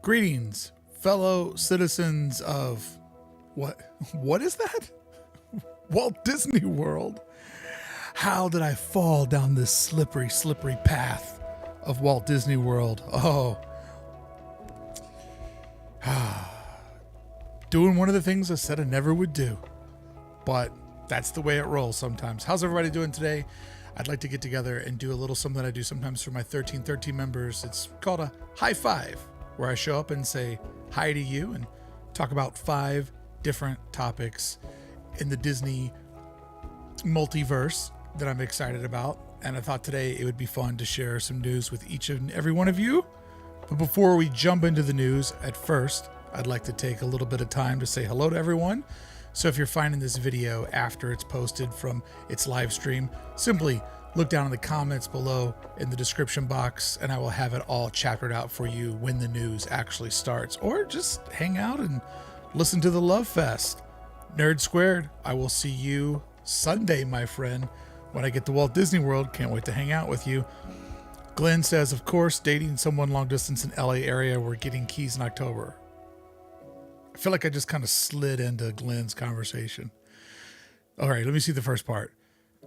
Greetings, fellow citizens of what is that? Walt Disney World. How did I fall down this slippery, slippery path of Walt Disney World? Oh. Doing one of the things I said I never would do. But that's the way it rolls sometimes. How's everybody doing today? I'd like to get together and do a little something I do sometimes for my 1313 members. It's called a high five, where I show up and say hi to you and talk about 5 different topics in the Disney multiverse that I'm excited about. And I thought today it would be fun to share some news with each and every one of you. But before we jump into the news, at first, I'd like to take a little bit of time to say hello to everyone. So if you're finding this video after it's posted from its live stream, simply look down in the comments below in the description box and I will have it all chaptered out for you when the news actually starts. Or just hang out and listen to the Love Fest. Nerd Squared, I will see you Sunday, my friend, when I get to Walt Disney World. Can't wait to hang out with you. Glenn says, of course, dating someone long distance in LA area. We're getting keys in October. I feel like I just kind of slid into Glenn's conversation. All right, let me see the first part.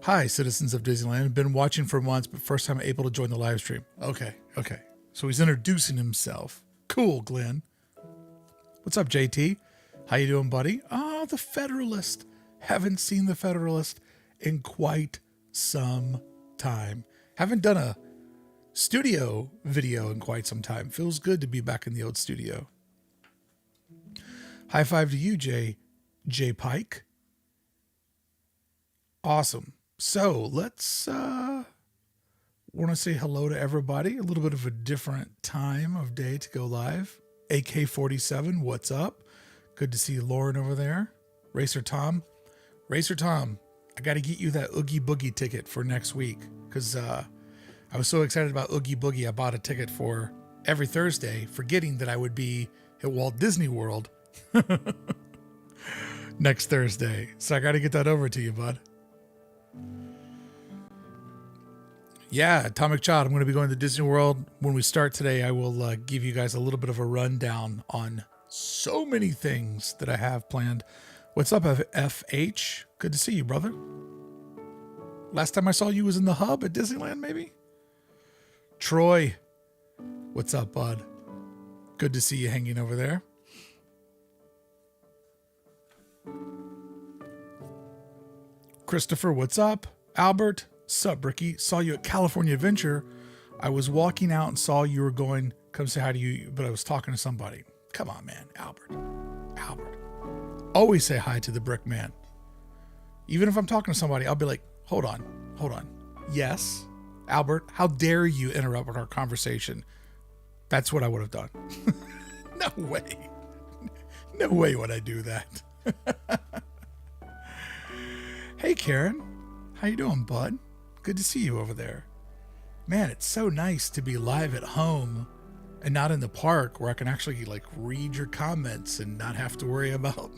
Hi, citizens of Disneyland. Been watching for months, but first time able to join the live stream. Okay. So he's introducing himself. Cool, Glenn. What's up, JT? How you doing, buddy? Oh, the Federalist. Haven't seen the Federalist in quite some time. Haven't done a studio video in quite some time. Feels good to be back in the old studio. High five to you, J Pike. Awesome. So let's want to say hello to everybody. A little bit of a different time of day to go live. AK47, what's up? Good to see Lauren over there. Racer Tom, I got to get you that Oogie Boogie ticket for next week because I was so excited about Oogie Boogie. I bought a ticket for every Thursday, forgetting that I would be at Walt Disney World next Thursday. So I got to get that over to you, bud. Yeah, Atomic Child, I'm going to be going to Disney World. When we start today, I will give you guys a little bit of a rundown on so many things that I have planned. What's up, FH? Good to see you, brother. Last time I saw you was in the hub at Disneyland, maybe? Troy, what's up, bud? Good to see you hanging over there. Christopher, what's up? Albert, sup, Brickey? Saw you at California Adventure. I was walking out and saw you were going, come say hi to you, but I was talking to somebody. Come on, man, Albert. Always say hi to the Brick Man. Even if I'm talking to somebody, I'll be like, hold on. Yes, Albert, how dare you interrupt our conversation? That's what I would have done. No way would I do that. Hey, Karen. How you doing, bud? Good to see you over there. Man, it's so nice to be live at home and not in the park where I can actually read your comments and not have to worry about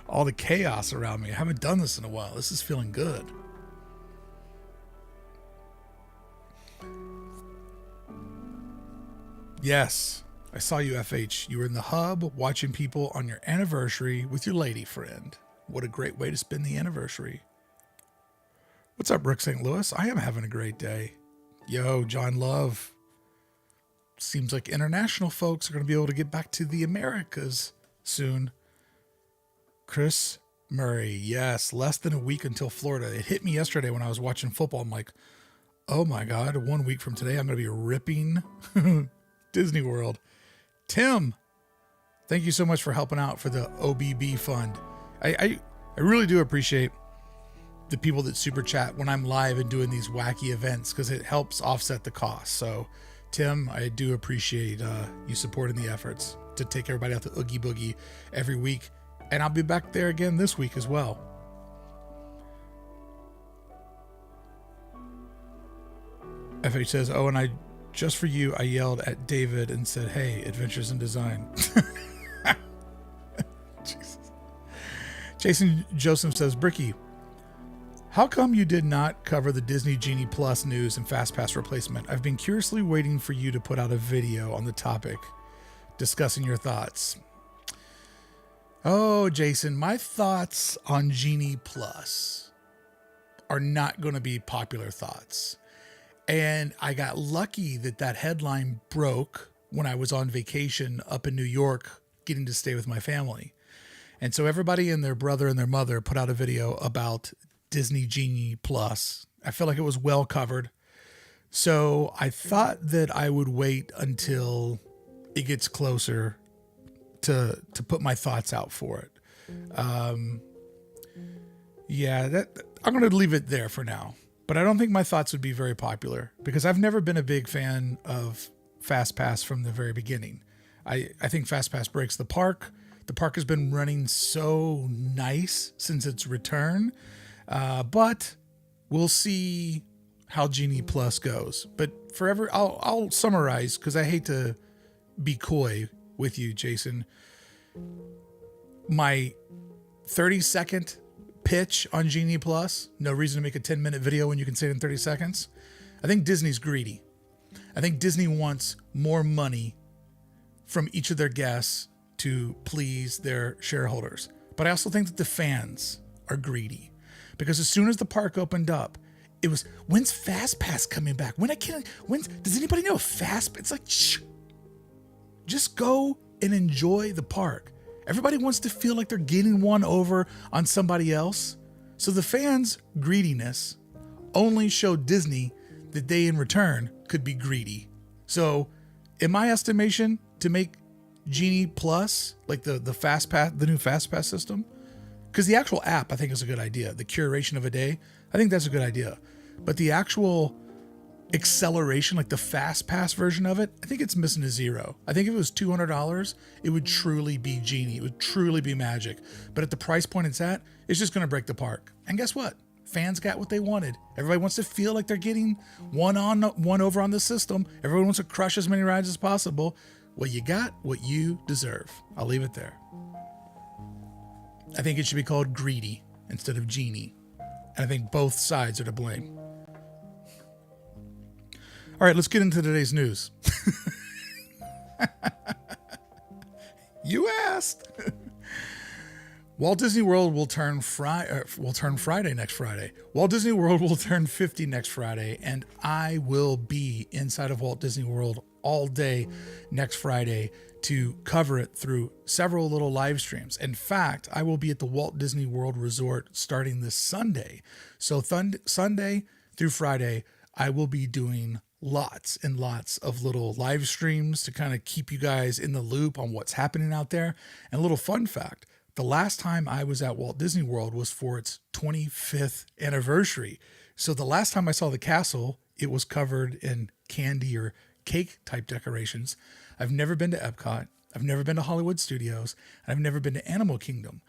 all the chaos around me. I haven't done this in a while. This is feeling good. Yes, I saw you, FH. You were in the hub watching people on your anniversary with your lady friend. What a great way to spend the anniversary. What's up, Rick St. Louis? I am having a great day. Yo, John Love. Seems like international folks are going to be able to get back to the Americas soon. Chris Murray. Yes, less than a week until Florida. It hit me yesterday when I was watching football. I'm like, oh my God, 1 week from today, I'm going to be ripping Disney World. Tim, thank you so much for helping out for the OBB fund. I really do appreciate the people that super chat when I'm live and doing these wacky events because it helps offset the cost. So Tim, I do appreciate you supporting the efforts to take everybody out to Oogie Boogie every week. And I'll be back there again this week as well. FH says, oh, and just for you, I yelled at David and said, hey, Adventures in Design. Jesus. Jason Joseph says, Brickey, how come you did not cover the Disney Genie Plus news and FastPass replacement? I've been curiously waiting for you to put out a video on the topic. discussing your thoughts. Oh, Jason, my thoughts on Genie Plus are not going to be popular thoughts. And I got lucky that headline broke when I was on vacation up in New York, getting to stay with my family. And so everybody and their brother and their mother put out a video about Disney Genie Plus. I feel like it was well covered. So I thought that I would wait until it gets closer to put my thoughts out for it. I'm going to leave it there for now. But I don't think my thoughts would be very popular because I've never been a big fan of Fast Pass from the very beginning. I think Fast Pass breaks the park. The park has been running so nice since its return. But we'll see how Genie Plus goes. But I'll summarize because I hate to be coy with you, Jason. My 30-second pitch on Genie Plus, no reason to make a 10-minute video when you can say it in 30 seconds. I think Disney's greedy. I think Disney wants more money from each of their guests to please their shareholders. But I also think that the fans are greedy because as soon as the park opened up, it was, when's Fast Pass coming back? Does anybody know Fast? It's like, shh, just go and enjoy the park. Everybody wants to feel like they're getting one over on somebody else. So the fans' greediness only showed Disney that they in return could be greedy. So in my estimation, to make Genie Plus, like the Fast Pass, the new Fast Pass system, because the actual app I think is a good idea. The curation of a day, I think that's a good idea. But the actual acceleration, like the Fast Pass version of it, I think it's missing a zero. I think if it was $200, it would truly be Genie. It would truly be magic. But at the price point it's at, it's just going to break the park. And guess what? Fans got what they wanted. Everybody wants to feel like they're getting one over on the system. Everyone wants to crush as many rides as possible. Well, you got what you deserve. I'll leave it there. I think it should be called Greedy instead of Genie. And I think both sides are to blame. All right, let's get into today's news. You asked. Walt Disney World will turn Friday next Friday. Walt Disney World will turn 50 next Friday, and I will be inside of Walt Disney World all day next Friday to cover it through several little live streams. In fact, I will be at the Walt Disney World Resort starting this Sunday. So Sunday through Friday, I will be doing lots and lots of little live streams to kind of keep you guys in the loop on what's happening out there. And a little fun fact, the last time I was at Walt Disney World was for its 25th anniversary. So the last time I saw the castle, it was covered in candy or cake type decorations. I've never been to Epcot. I've never been to Hollywood Studios. And I've never been to Animal Kingdom.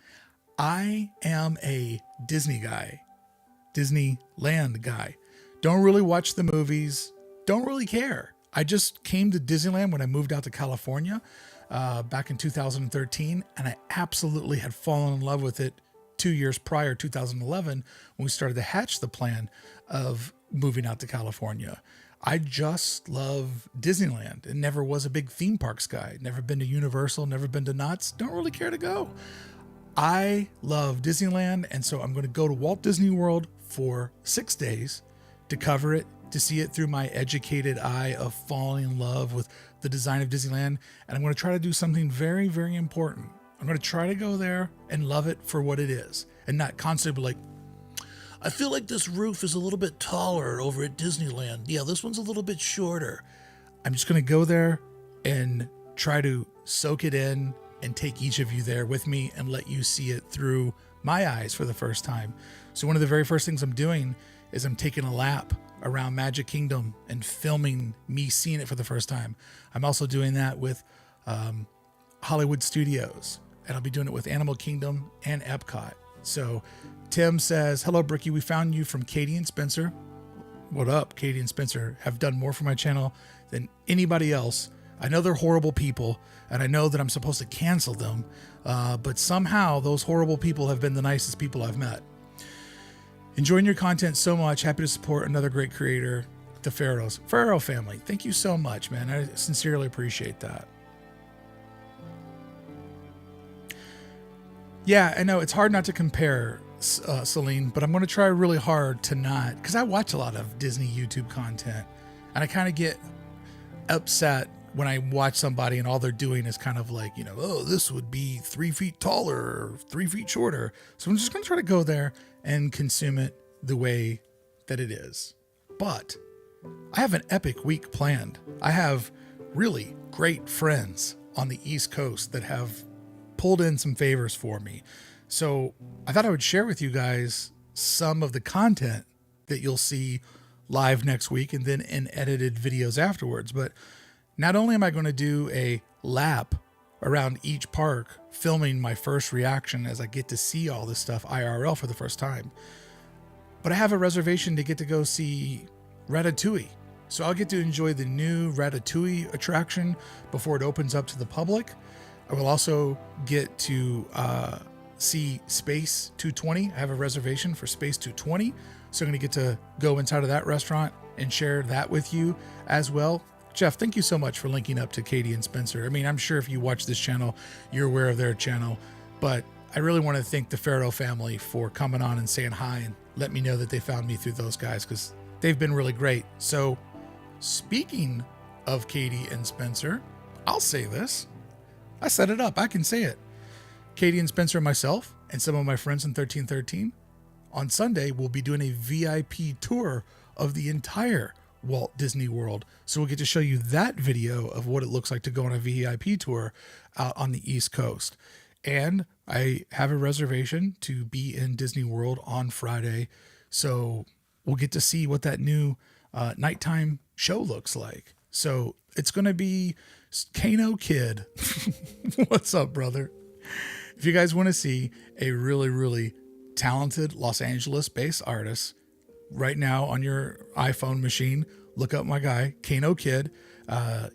I am a Disney guy, Disneyland guy. Don't really watch the movies. Don't really care. I just came to Disneyland when I moved out to California back in 2013, and I absolutely had fallen in love with it 2 years prior, 2011, when we started to hatch the plan of moving out to California. I just love Disneyland and never was a big theme parks guy. Never been to Universal, never been to Knott's. Don't really care to go. I love Disneyland, and so I'm going to go to Walt Disney World for 6 days to cover it, to see it through my educated eye of falling in love with the design of Disneyland. And I'm going to try to do something very, very important. I'm going to try to go there and love it for what it is and not constantly be like, I feel like this roof is a little bit taller over at Disneyland. Yeah, this one's a little bit shorter. I'm just going to go there and try to soak it in and take each of you there with me and let you see it through my eyes for the first time. So one of the very first things I'm doing is I'm taking a lap around Magic Kingdom and filming me seeing it for the first time. I'm also doing that with Hollywood Studios, and I'll be doing it with Animal Kingdom and Epcot. So Tim says, hello, Brickey. We found you from Katie and Spencer. What up? Katie and Spencer have done more for my channel than anybody else. I know they're horrible people, and I know that I'm supposed to cancel them, but somehow those horrible people have been the nicest people I've met. Enjoying your content so much. Happy to support another great creator, the Farrow family. Thank you so much, man. I sincerely appreciate that. Yeah, I know it's hard not to compare, Celine, but I'm going to try really hard to not, because I watch a lot of Disney YouTube content, and I kind of get upset when I watch somebody and all they're doing is kind of like, oh, this would be 3 feet taller or 3 feet shorter. So I'm just going to try to go there and consume it the way that it is. But I have an epic week planned. I have really great friends on the East Coast that have pulled in some favors for me. So I thought I would share with you guys some of the content that you'll see live next week and then in edited videos afterwards. But not only am I going to do a lap around each park, filming my first reaction as I get to see all this stuff IRL for the first time, but I have a reservation to get to go see Ratatouille. So I'll get to enjoy the new Ratatouille attraction before it opens up to the public. I will also get to see Space 220. I have a reservation for Space 220. So I'm going to get to go inside of that restaurant and share that with you as well. Jeff, thank you so much for linking up to Katie and Spencer. I mean, I'm sure if you watch this channel, you're aware of their channel, but I really want to thank the Farrow family for coming on and saying hi and let me know that they found me through those guys because they've been really great. So speaking of Katie and Spencer, I'll say this. I set it up. I can say it. Katie and Spencer and myself and some of my friends in 1313 on Sunday will be doing a VIP tour of the entire Walt Disney World. So we'll get to show you that video of what it looks like to go on a VIP tour out on the East Coast. And I have a reservation to be in Disney World on Friday. So we'll get to see what that new nighttime show looks like. So it's going to be Kano Kid. What's up, brother? If you guys want to see a really, really talented Los Angeles-based artist right now on your iPhone machine, look up my guy, Kano Kid.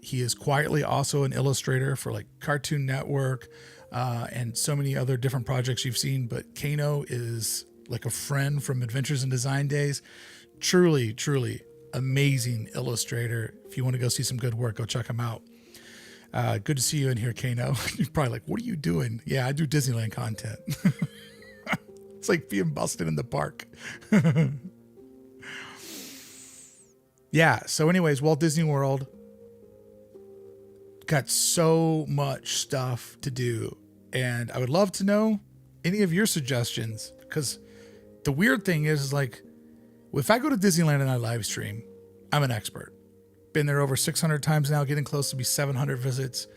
He is quietly also an illustrator for like Cartoon Network and so many other different projects you've seen. But Kano is like a friend from Adventures in Design Days. Truly, truly amazing illustrator. If you want to go see some good work, go check him out. Good to see you in here, Kano. You're probably like, what are you doing? Yeah, I do Disneyland content. It's like being busted in the park. Yeah, so anyways, Walt Disney World got so much stuff to do. And I would love to know any of your suggestions. Because the weird thing is like, if I go to Disneyland and I live stream, I'm an expert. Been there over 600 times now, getting close to be 700 visits.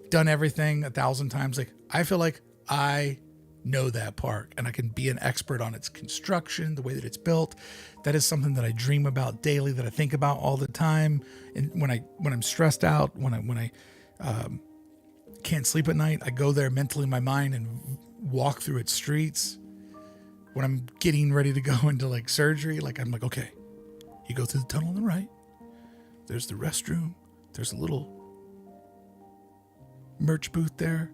Done everything 1,000 times. Like, I feel like I know that park and I can be an expert on its construction, the way that it's built. That is something that I dream about daily, that I think about all the time. And when I'm stressed out, when I can't sleep at night, I go there mentally in my mind and walk through its streets. When I'm getting ready to go into like surgery, like I'm like, okay, you go through the tunnel on the right. There's the restroom. There's a little merch booth there.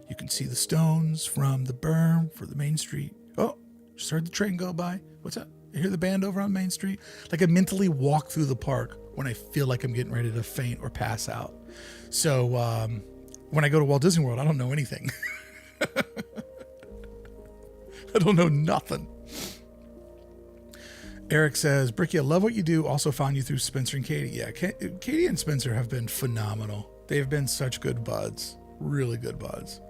You can see the stones from the berm for the Main Street. Oh, just heard the train go by. What's up? You hear the band over on Main Street? Like I mentally walk through the park when I feel like I'm getting ready to faint or pass out. So when I go to Walt Disney World, I don't know anything. I don't know nothing. Eric says, Brickey, I love what you do. Also found you through Spencer and Katie. Yeah, Katie and Spencer have been phenomenal. They've been such good buds. Really good buds.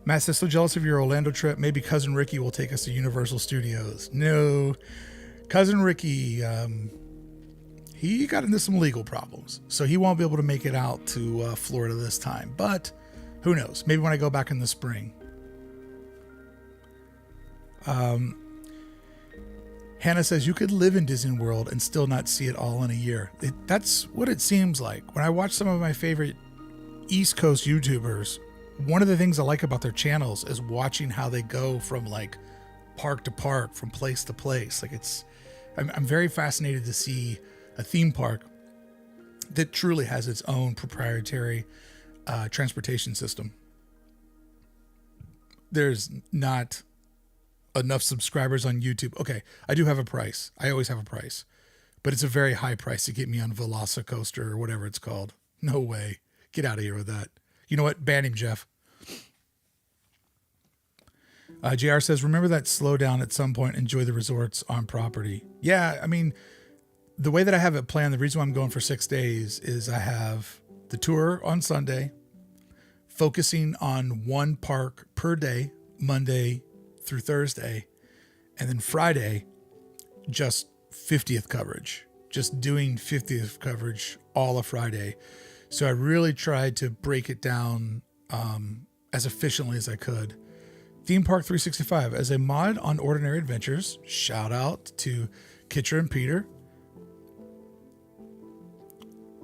Matt says, so jealous of your Orlando trip. Maybe Cousin Ricky will take us to Universal Studios. No. Cousin Ricky, he got into some legal problems. So he won't be able to make it out to Florida this time. But who knows? Maybe when I go back in the spring. Hannah says you could live in Disney World and still not see it all in a year. That's what it seems like. When I watch some of my favorite East Coast YouTubers, one of the things I like about their channels is watching how they go from like park to park, from place to place. Like I'm very fascinated to see a theme park that truly has its own proprietary transportation system. There's not enough subscribers on YouTube. Okay, I do have a price. I always have a price. But it's a very high price to get me on Velocicoaster or whatever it's called. No way. Get out of here with that. You know what? Ban him, Jeff. JR says, remember that slow down at some point, enjoy the resorts on property. Yeah, I mean, the way that I have it planned, the reason why I'm going for 6 days is I have the tour on Sunday, focusing on one park per day, Monday through Thursday, and then Friday, just 50th coverage, just doing 50th coverage all of Friday. So I really tried to break it down as efficiently as I could. Theme Park 365 as a mod on Ordinary Adventures. Shout out to Kitcher and Peter.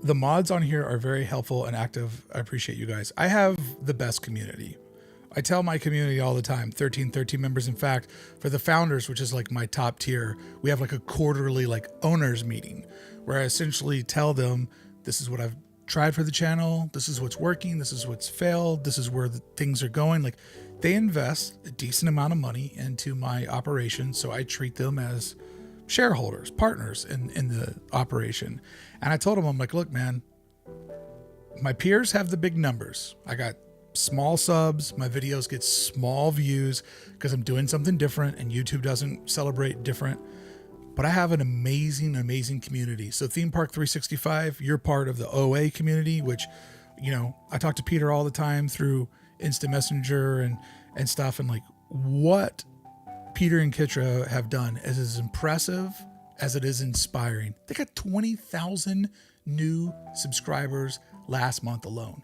The mods on here are very helpful and active. I appreciate you guys. I have the best community. I tell my community all the time, 13 members. In fact, for the founders, which is like my top tier, we have like a quarterly like owners meeting where I essentially tell them, this is what I've tried for the channel. This is what's working. This is what's failed. This is where the things are going. Like, they invest a decent amount of money into my operation. So I treat them as shareholders, partners in the operation. And I told them, I'm like, look, man, my peers have the big numbers. I got small subs. My videos get small views because I'm doing something different and YouTube doesn't celebrate different. But I have an amazing, amazing community. So Theme Park 365, you're part of the OA community, which, you know, I talk to Peter all the time through Instant Messenger and stuff. And like, what Peter and Kitra have done is as impressive as it is inspiring. They got 20,000 new subscribers last month alone.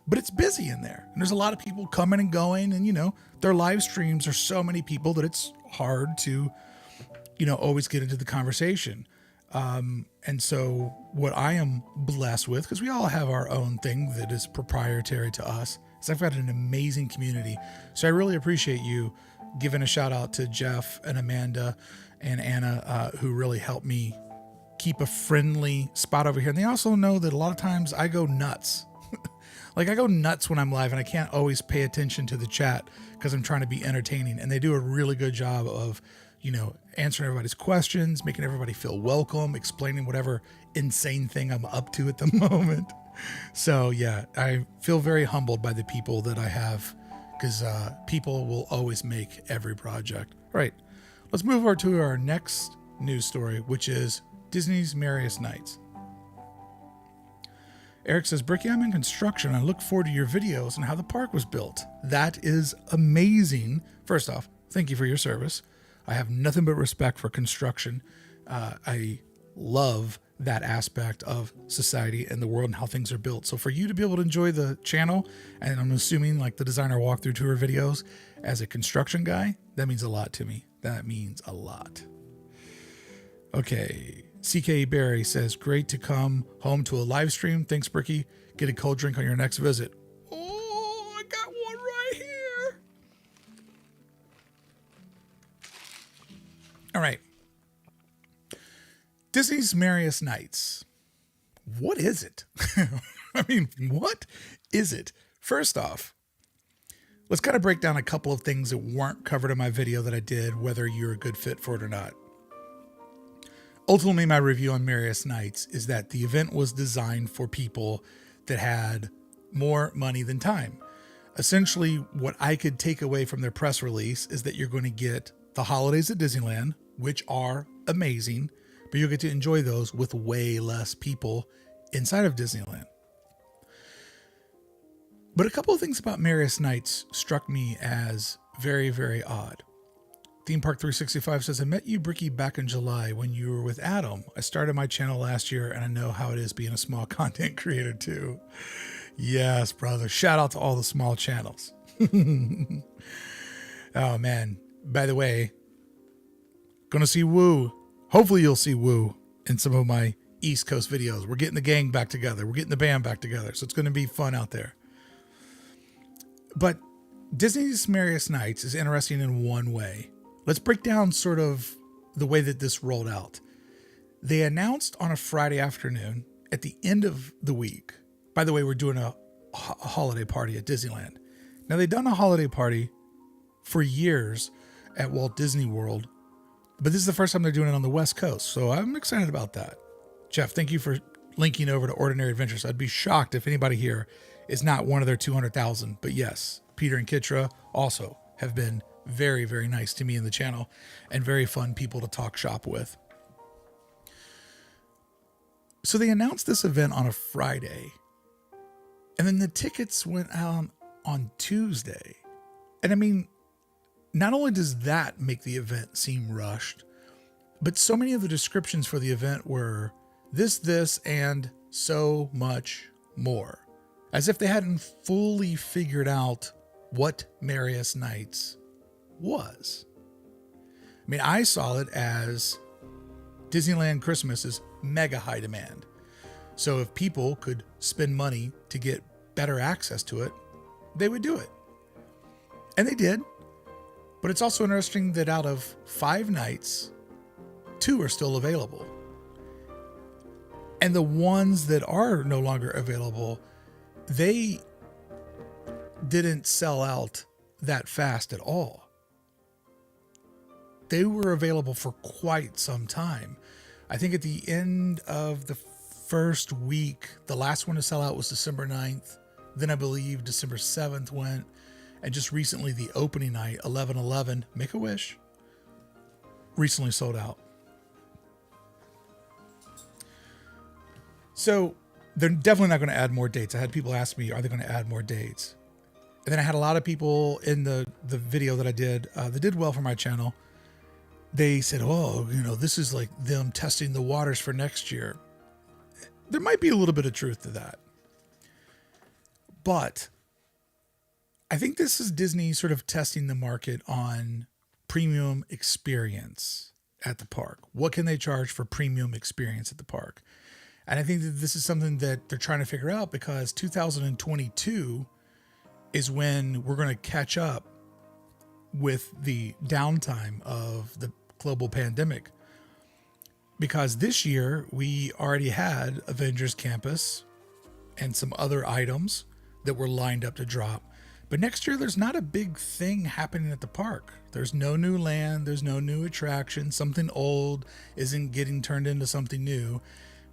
But it's busy in there. And there's a lot of people coming and going. And, you know, their live streams are so many people that it's hard to, you know, always get into the conversation. And so what I am blessed with, because we all have our own thing that is proprietary to us, is I've got an amazing community. So I really appreciate you giving a shout out to Jeff and Amanda and Anna, who really helped me keep a friendly spot over here. And they also know that a lot of times I go nuts. Like, I go nuts when I'm live and I can't always pay attention to the chat because I'm trying to be entertaining. And they do a really good job of, you know, answering everybody's questions, making everybody feel welcome, explaining whatever insane thing I'm up to at the moment. So yeah, I feel very humbled by the people that I have, because people will always make every project. All right, let's move over to our next news story, which is Disney's Merriest Nights. Eric says, Brickey, I'm in construction. I look forward to your videos and how the park was built. That is amazing. First off, thank you for your service. I have nothing but respect for construction. I love that aspect of society and the world and how things are built. So for you to be able to enjoy the channel, and I'm assuming like the designer walkthrough tour videos as a construction guy, that means a lot to me. That means a lot. Okay. CK Barry says, great to come home to a live stream. Thanks, Brickey. Get a cold drink on your next visit. Oh, I got one right here. All right. Disney's Merriest Nights. What is it? I mean, what is it? First off, let's kind of break down a couple of things that weren't covered in my video that I did, whether you're a good fit for it or not. Ultimately, my review on Merriest Nights is that the event was designed for people that had more money than time. Essentially, what I could take away from their press release is that you're going to get the holidays at Disneyland, which are amazing, but you'll get to enjoy those with way less people inside of Disneyland. But a couple of things about Merriest Nights struck me as very, very odd. Theme Park 365 says, I met you, Brickey, back in July when you were with Adam. I started my channel last year and I know how it is being a small content creator too. Yes, brother. Shout out to all the small channels. Oh man. By the way, gonna see Woo. Hopefully you'll see Woo in some of my East Coast videos. We're getting the gang back together. We're getting the band back together. So it's going to be fun out there. But Disney's Merriest Nights is interesting in one way. Let's break down sort of the way that this rolled out. They announced on a Friday afternoon at the end of the week. By the way, we're doing a holiday party at Disneyland. Now, they've done a holiday party for years at Walt Disney World, but this is the first time they're doing it on the West Coast. So I'm excited about that. Jeff, thank you for linking over to Ordinary Adventures. I'd be shocked if anybody here is not one of their 200,000. But yes, Peter and Kitra also have been very, very nice to me in the channel and very fun people to talk shop with. So they announced this event on a Friday, and then the tickets went out on Tuesday. And I mean, not only does that make the event seem rushed, but so many of the descriptions for the event were this, and so much more. As if they hadn't fully figured out what Merriest Nights was. I mean, I saw it as Disneyland Christmas is mega high demand. So if people could spend money to get better access to it, they would do it. And they did. But it's also interesting that out of 5 nights, 2 are still available. And the ones that are no longer available, they didn't sell out that fast at all. They were available for quite some time. I think at the end of the first week, the last one to sell out was December 9th. Then I believe December 7th went. And just recently, the opening night, 11/11, Make-A-Wish, recently sold out. So they're definitely not going to add more dates. I had people ask me, are they going to add more dates? And then I had a lot of people in the video that I did that did well for my channel. They said, oh, you know, this is like them testing the waters for next year. There might be a little bit of truth to that. But I think this is Disney sort of testing the market on premium experience at the park. What can they charge for premium experience at the park? And I think that this is something that they're trying to figure out, because 2022 is when we're going to catch up with the downtime of the global pandemic. Because this year we already had Avengers Campus and some other items that were lined up to drop. But next year, there's not a big thing happening at the park. There's no new land. There's no new attraction. Something old isn't getting turned into something new.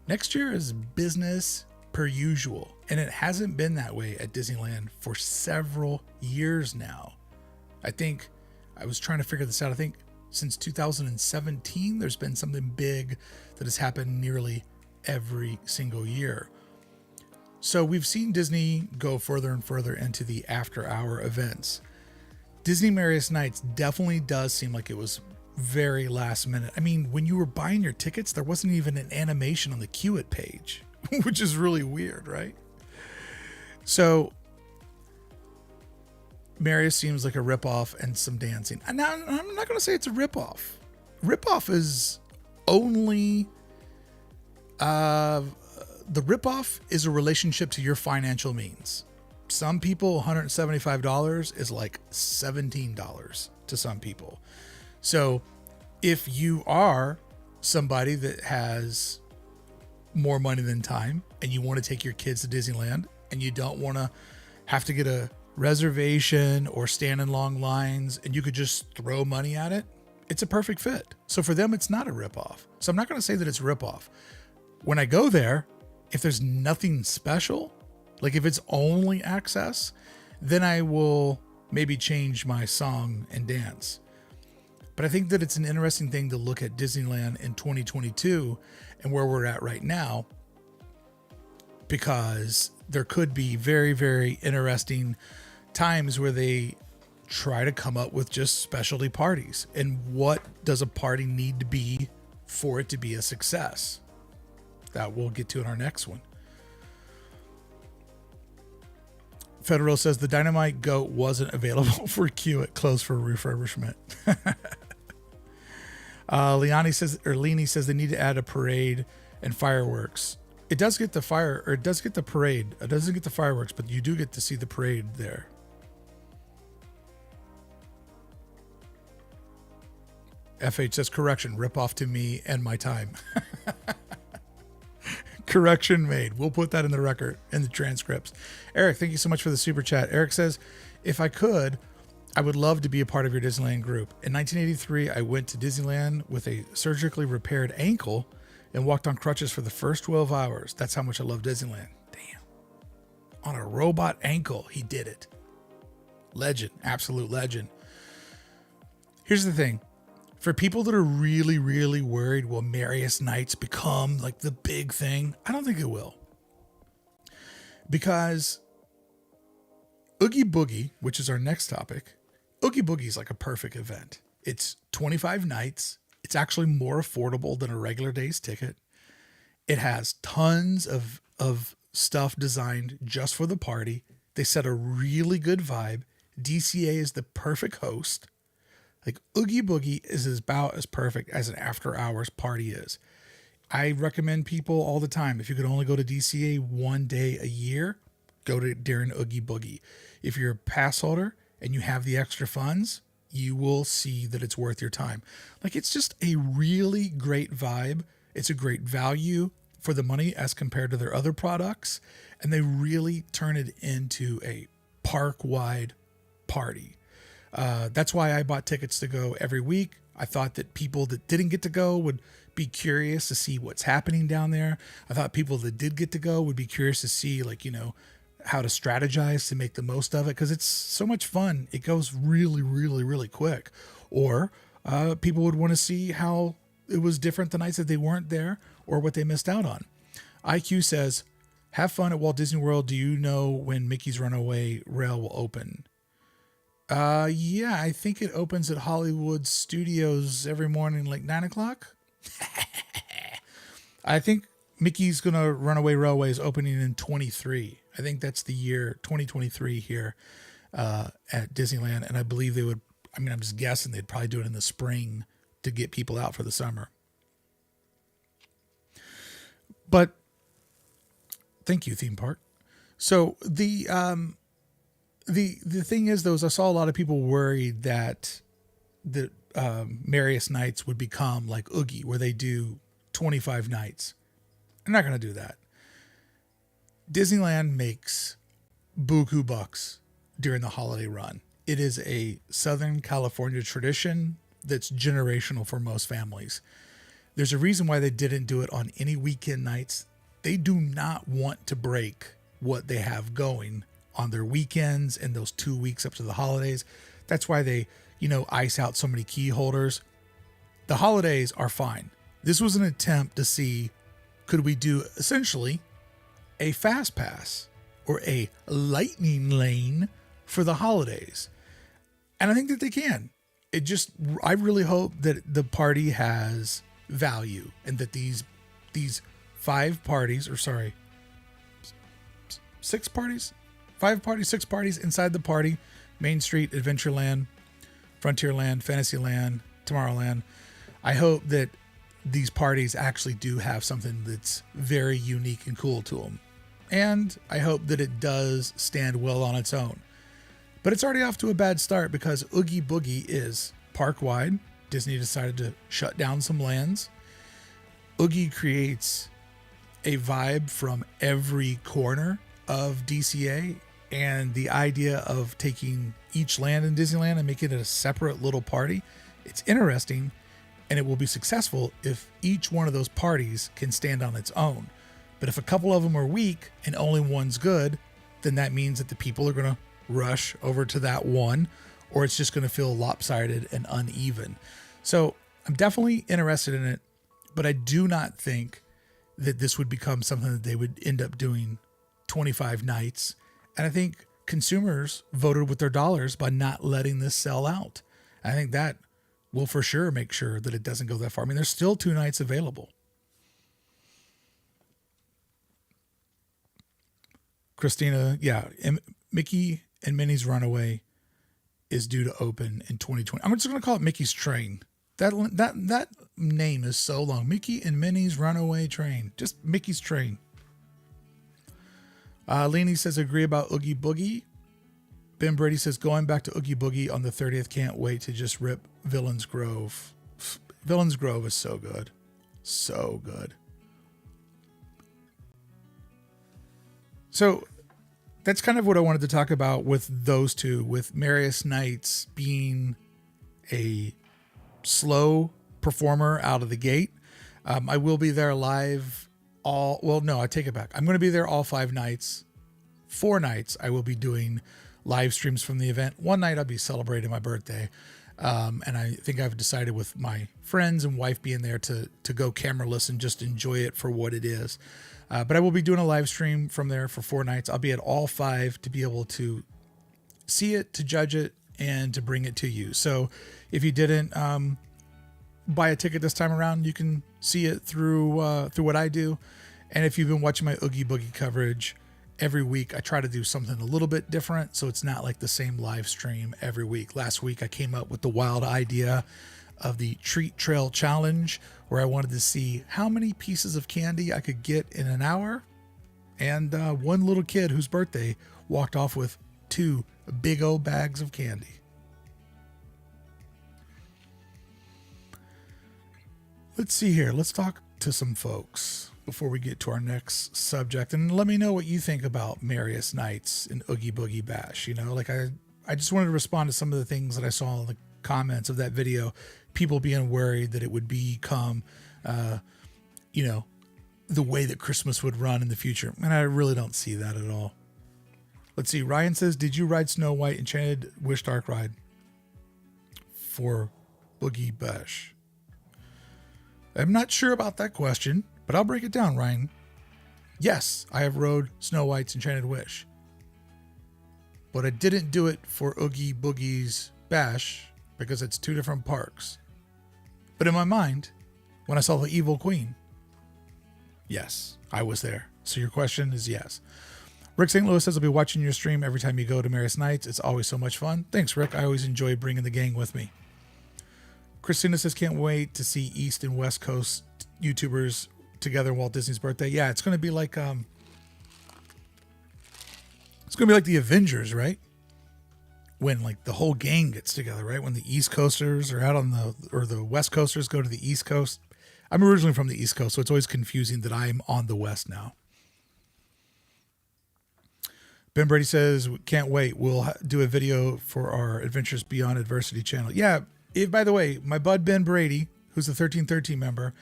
Next year is business per usual. And it hasn't been that way at Disneyland for several years now. I think I was trying to figure this out. I think since 2017, there's been something big that has happened nearly every single year. So we've seen Disney go further and further into the after-hour events. Disney Merriest Nights definitely does seem like it was very last minute. I mean, when you were buying your tickets, there wasn't even an animation on the Queue It page, which is really weird, right? So Merriest seems like a ripoff and some dancing. And now, I'm not going to say it's a ripoff. Ripoff is only... the ripoff is a relationship to your financial means. Some people, $175 is like $17 to some people. So if you are somebody that has more money than time and you want to take your kids to Disneyland and you don't want to have to get a reservation or stand in long lines and you could just throw money at it, it's a perfect fit. So for them, it's not a ripoff. So I'm not going to say that it's a ripoff. When I go there, if there's nothing special, like if it's only access, then I will maybe change my song and dance. But I think that it's an interesting thing to look at Disneyland in 2022 and where we're at right now, because there could be very, very interesting times where they try to come up with just specialty parties. And what does a party need to be for it to be a success? That we'll get to in our next one. Federal says the Dynamite Goat wasn't available for Queue It, closed for refurbishment. Leonie says they need to add a parade and fireworks. It does get the parade. It doesn't get the fireworks, but you do get to see the parade there. FH says correction, rip off to me and my time. Correction made. We'll put that in the record, in the transcripts. Eric, thank you so much for the super chat. Eric says, if I could, I would love to be a part of your Disneyland group. In 1983, I went to Disneyland with a surgically repaired ankle and walked on crutches for the first 12 hours. That's how much I love Disneyland. Damn. On a robot ankle, he did it. Legend. Absolute legend. Here's the thing. For people that are really, really worried, will Merriest Nights become like the big thing? I don't think it will. Because Oogie Boogie, which is our next topic, Oogie Boogie is like a perfect event. It's 25 nights. It's actually more affordable than a regular day's ticket. It has tons of stuff designed just for the party. They set a really good vibe. DCA is the perfect host. Like Oogie Boogie is about as perfect as an after hours party is. I recommend people all the time, if you could only go to DCA one day a year, go to during Oogie Boogie. If you're a pass holder and you have the extra funds, you will see that it's worth your time. Like, it's just a really great vibe. It's a great value for the money as compared to their other products. And they really turn it into a park-wide party. That's why I bought tickets to go every week. I thought that people that didn't get to go would be curious to see what's happening down there. I thought people that did get to go would be curious to see, like, how to strategize to make the most of it, because it's so much fun. It goes really, really, really quick. Or people would want to see how it was different the nights that they weren't there or what they missed out on. IQ says, have fun at Walt Disney World. Do you know when Mickey's Runaway Rail will open? Yeah, I think it opens at Hollywood Studios every morning, like 9 o'clock. I think Mickey's Gonna Runaway Railway is opening in 23. I think that's the year 2023 here at Disneyland. And I believe they would, I'm just guessing they'd probably do it in the spring to get people out for the summer. But thank you, theme park. So the thing is, though, is I saw a lot of people worried that the Merriest Nights would become like Oogie, where they do 25 nights. I'm not going to do that. Disneyland makes buku bucks during the holiday run. It is a Southern California tradition that's generational for most families. There's a reason why they didn't do it on any weekend nights. They do not want to break what they have going on their weekends and those 2 weeks up to the holidays. That's why they, ice out so many key holders. The holidays are fine. This was an attempt to see, could we do essentially a fast pass or a lightning lane for the holidays? And I think that they can. I really hope that the party has value and that these 6 parties inside the party: Main Street, Adventureland, Frontierland, Fantasyland, Tomorrowland. I hope that these parties actually do have something that's very unique and cool to them. And I hope that it does stand well on its own. But it's already off to a bad start because Oogie Boogie is park-wide. Disney decided to shut down some lands. Oogie creates a vibe from every corner of DCA, and the idea of taking each land in Disneyland and making it a separate little party, it's interesting, and it will be successful if each one of those parties can stand on its own. But if a couple of them are weak and only one's good, then that means that the people are going to rush over to that one, or it's just going to feel lopsided and uneven. So I'm definitely interested in it, but I do not think that this would become something that they would end up doing 25 nights. And I think consumers voted with their dollars by not letting this sell out. I think that will for sure make sure that it doesn't go that far. I mean, there's still 2 nights available. Christina, yeah, Mickey and Minnie's Runaway is due to open in 2020. I'm just going to call it Mickey's Train. That name is so long. Mickey and Minnie's Runaway Train. Just Mickey's Train. Leanie says, agree about Oogie Boogie. Ben Brady says, going back to Oogie Boogie on the 30th. Can't wait to just rip Villains Grove. Villains Grove is so good. So good. So that's kind of what I wanted to talk about with those two, with Merriest Nights being a slow performer out of the gate. I will be there live I take it back. I'm going to be there all 5 nights. 4 nights I will be doing live streams from the event. One night I'll be celebrating my birthday. And I think I've decided with my friends and wife being there to go cameraless and just enjoy it for what it is. But I will be doing a live stream from there for 4 nights. I'll be at all 5 to be able to see it, to judge it, and to bring it to you. So if you didn't buy a ticket this time around, you can see it through what I do. And if you've been watching my Oogie Boogie coverage every week, I try to do something a little bit different, so it's not like the same live stream every week. Last week I came up with the wild idea of the Treat Trail Challenge, where I wanted to see how many pieces of candy I could get in an hour. And one little kid whose birthday walked off with 2 big old bags of candy. Let's see here. Let's talk to some folks before we get to our next subject. And let me know what you think about Merriest Nights and Oogie Boogie Bash. You know, like I just wanted to respond to some of the things that I saw in the comments of that video. People being worried that it would become, the way that Christmas would run in the future. And I really don't see that at all. Let's see. Ryan says, did you ride Snow White Enchanted Wish Dark Ride for Boogie Bash? I'm not sure about that question, but I'll break it down, Ryan. Yes, I have rode Snow White's Enchanted Wish, but I didn't do it for Oogie Boogie's Bash because it's 2 different parks. But in my mind, when I saw the Evil Queen, yes, I was there. So your question is yes. Rick St. Louis says, I'll be watching your stream every time you go to Merriest Nights. It's always so much fun. Thanks, Rick. I always enjoy bringing the gang with me. Christina says, can't wait to see East and West Coast YouTubers together on Walt Disney's birthday. Yeah, it's going to be like the Avengers, right? When like the whole gang gets together, right? When the East Coasters are out or the West Coasters go to the East Coast. I'm originally from the East Coast, so it's always confusing that I'm on the West now. Ben Brady says, can't wait. We'll do a video for our Adventures Beyond Adversity channel. Yeah. By the way, my bud Ben Brady, who's a 1313 member,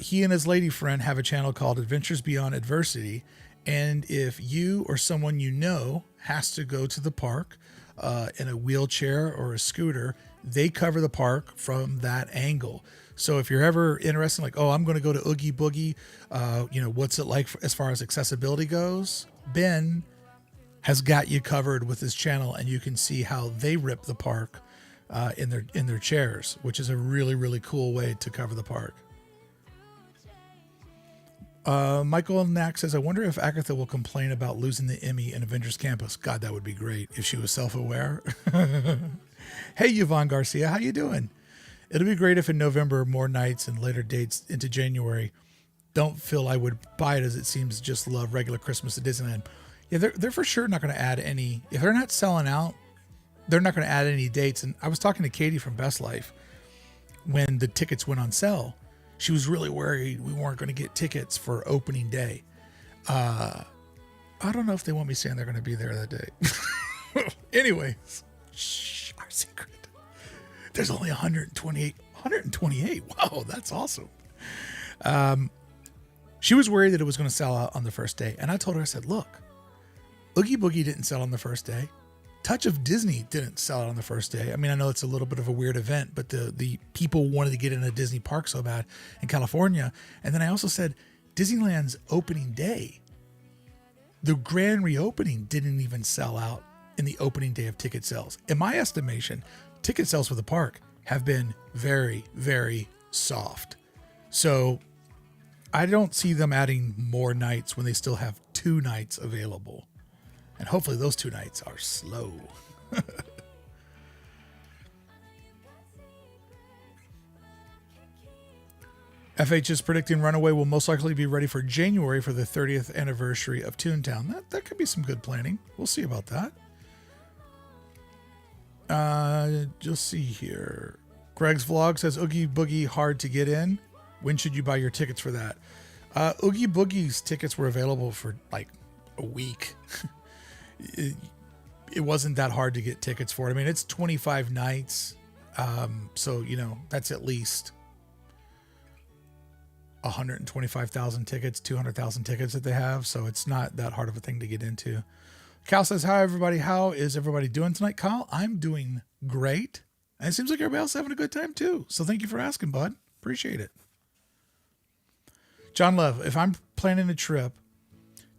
he and his lady friend have a channel called Adventures Beyond Adversity. And if you or someone you know has to go to the park in a wheelchair or a scooter, they cover the park from that angle. So if you're ever interested, like, oh, I'm going to go to Oogie Boogie, what's it like as far as accessibility goes? Ben has got you covered with his channel, and you can see how they rip the park in their chairs, which is a really, really cool way to cover the park. Michael Knack says, I wonder if Agatha will complain about losing the Emmy in Avengers Campus. God, that would be great if she was self-aware. Hey, Yvonne Garcia, how you doing? It'll be great if in November, more nights and later dates into January. Don't feel I would buy it, as it seems just love regular Christmas at Disneyland. Yeah, they're for sure not going to add any. If they're not selling out, they're not going to add any dates. And I was talking to Katie from Best Life when the tickets went on sale. She was really worried we weren't going to get tickets for opening day. I don't know if they want me saying they're going to be there that day. Anyways, shh, our secret. There's only 128. 128. Wow, that's awesome. She was worried that it was going to sell out on the first day. And I told her, I said, look, Oogie Boogie didn't sell on the first day. Touch of Disney didn't sell out on the first day. I mean, I know it's a little bit of a weird event, but the people wanted to get in a Disney park so bad in California. And then I also said Disneyland's opening day, the grand reopening, didn't even sell out in the opening day of ticket sales. In my estimation, ticket sales for the park have been very, very soft. So I don't see them adding more nights when they still have 2 nights available. And hopefully those 2 nights are slow. FH is predicting Runaway will most likely be ready for January for the 30th anniversary of Toontown. That could be some good planning. We'll see about that. You'll see here. Greg's Vlog says, Oogie Boogie hard to get in. When should you buy your tickets for that? Oogie Boogie's tickets were available for like a week. It wasn't that hard to get tickets for it. I mean, it's 25 nights. So, that's at least 125,000 tickets, 200,000 tickets that they have. So it's not that hard of a thing to get into. Cal says, hi, everybody. How is everybody doing tonight? Kyle, I'm doing great. And it seems like everybody else is having a good time too. So thank you for asking, bud. Appreciate it. John Love, if I'm planning a trip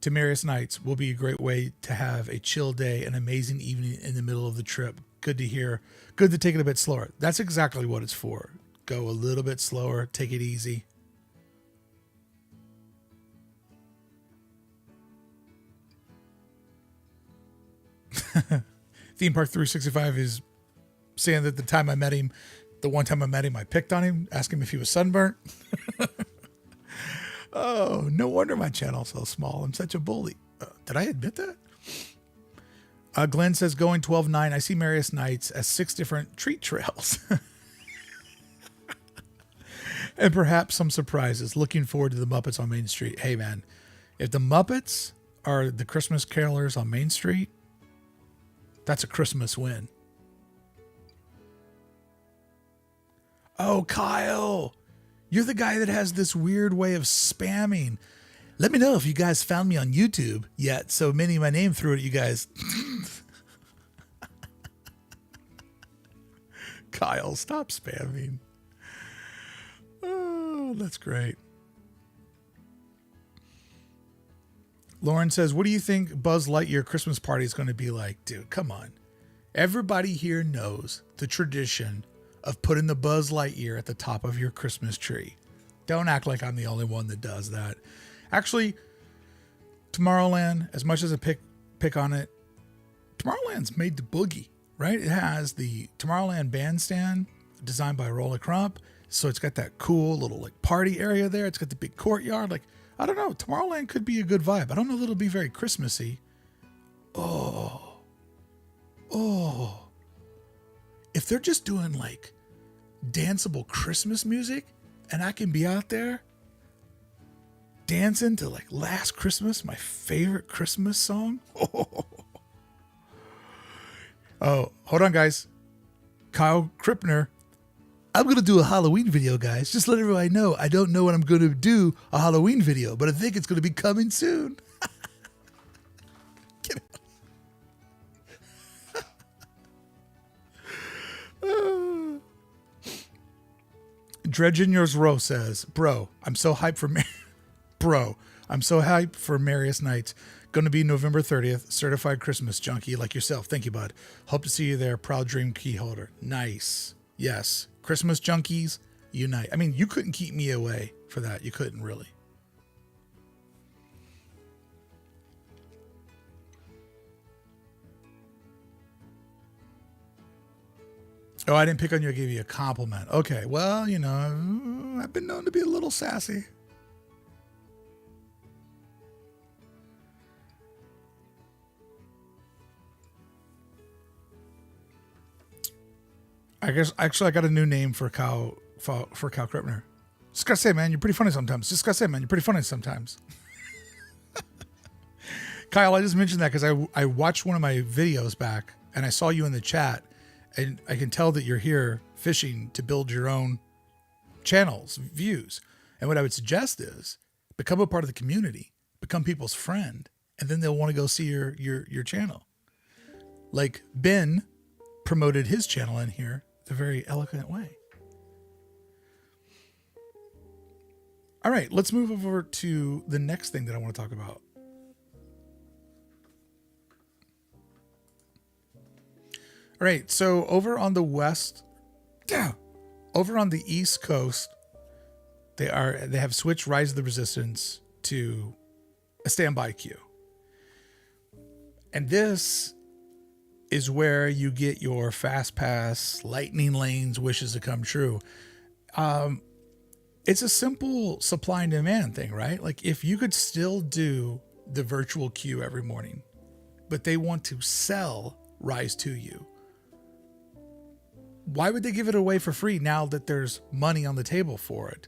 to Merriest Nights, will be a great way to have a chill day, an amazing evening in the middle of the trip. Good to hear. Good to take it a bit slower. That's exactly what it's for. Go a little bit slower. Take it easy. Theme Park 365 is saying that the one time I met him, I picked on him, asked him if he was sunburnt. Oh, no wonder my channel's so small. I'm such a bully. Did I admit that? Glenn says, going 12-9, I see Merriest Nights as 6 different treat trails. And perhaps some surprises. Looking forward to the Muppets on Main Street. Hey, man, if the Muppets are the Christmas carolers on Main Street, that's a Christmas win. Oh, Kyle, you're the guy that has this weird way of spamming. Let me know if you guys found me on YouTube yet. So many my name through it, you guys. Kyle, stop spamming. Oh, that's great. Lauren says, what do you think Buzz Lightyear Christmas party is going to be like? Dude, come on. Everybody here knows the tradition of putting the Buzz Lightyear at the top of your Christmas tree. Don't act like I'm the only one that does that. Actually, Tomorrowland, as much as I pick on it, Tomorrowland's made the boogie, right? It has the Tomorrowland bandstand designed by Rolla Crump. So it's got that cool little like party area there. It's got the big courtyard. Like, I don't know. Tomorrowland could be a good vibe. I don't know if it'll be very Christmassy. Oh. If they're just doing like danceable Christmas music and I can be out there dancing to like Last Christmas, my favorite Christmas song. Oh, hold on, guys. Kyle Krippner. I'm going to do a Halloween video, guys. Just let everybody know. I don't know when I'm going to do a Halloween video, but I think it's going to be coming soon. Get out. Dredgen Yours Row says, I'm so hyped for Merriest Nights. Going to be November 30th. Certified Christmas junkie like yourself. Thank you, bud. Hope to see you there. Proud Dream key holder. Nice. Yes. Christmas junkies unite. I mean, you couldn't keep me away for that. You couldn't really. Oh, I didn't pick on you. I gave you a compliment. Okay. Well, you know, I've been known to be a little sassy. I guess actually I got a new name for Kyle Krippner. Just gotta say, man, you're pretty funny sometimes. Kyle, I just mentioned that because I watched one of my videos back and I saw you in the chat, and I can tell that you're here fishing to build your own channels, views. And what I would suggest is become a part of the community, become people's friend, and then they'll want to go see your channel. Like Ben promoted his channel in here a very eloquent way. All right, let's move over to the next thing that I want to talk about. All right, so over on the East Coast, they have switched Rise of the Resistance to a standby queue. And this is where you get your fast pass, lightning lanes wishes to come true. It's a simple supply and demand thing, right? Like if you could still do the virtual queue every morning, but they want to sell Rise to you, why would they give it away for free now that there's money on the table for it?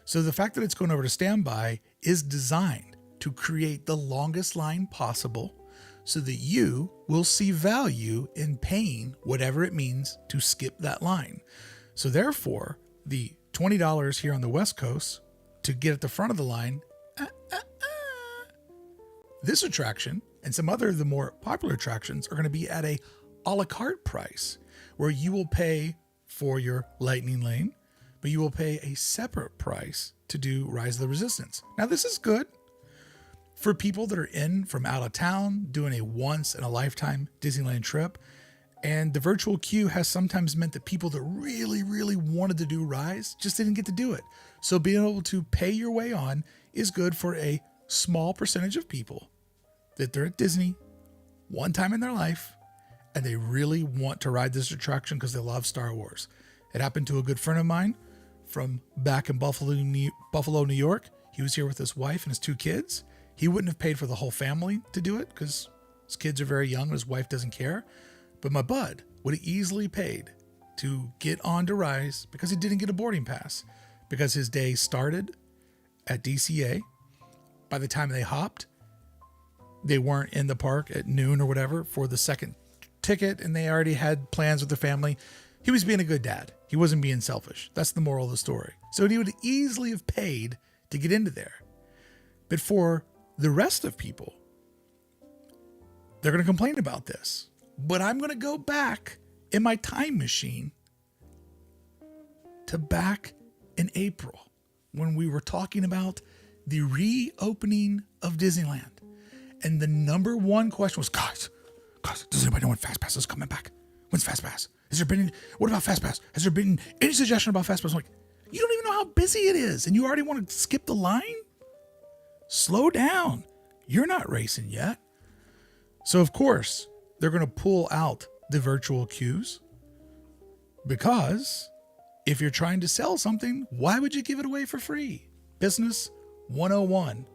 So the fact that it's going over to standby is designed to create the longest line possible, so that you will see value in paying whatever it means to skip that line. So therefore, the $20 here on the West Coast to get at the front of the line, this attraction and some other of the more popular attractions are going to be at a la carte price, where you will pay for your Lightning Lane, but you will pay a separate price to do Rise of the Resistance. Now, this is good for people that are in from out of town doing a once in a lifetime Disneyland trip. And the virtual queue has sometimes meant that people that really, really wanted to do Rise just didn't get to do it. So being able to pay your way on is good for a small percentage of people that they're at Disney one time in their life and they really want to ride this attraction because they love Star Wars. It happened to a good friend of mine from back in Buffalo, New York. He was here with his wife and his 2 kids. He wouldn't have paid for the whole family to do it because his kids are very young and his wife doesn't care. But my bud would have easily paid to get on to Rise because he didn't get a boarding pass, because his day started at DCA. By the time they hopped, they weren't in the park at noon or whatever for the second ticket, and they already had plans with their family. He was being a good dad. He wasn't being selfish. That's the moral of the story. So he would easily have paid to get into there. But for the rest of people, they're going to complain about this. But I'm going to go back in my time machine to back in April when we were talking about the reopening of Disneyland. And the number one question was, guys, does anybody know when Fast Pass is coming back? When's Fast Pass? What about Fast Pass? Has there been any suggestion about Fast Pass? I'm like, you don't even know how busy it is, and you already want to skip the line? Slow down. You're not racing yet. So, of course, they're going to pull out the virtual queues, because if you're trying to sell something, why would you give it away for free? Business 101.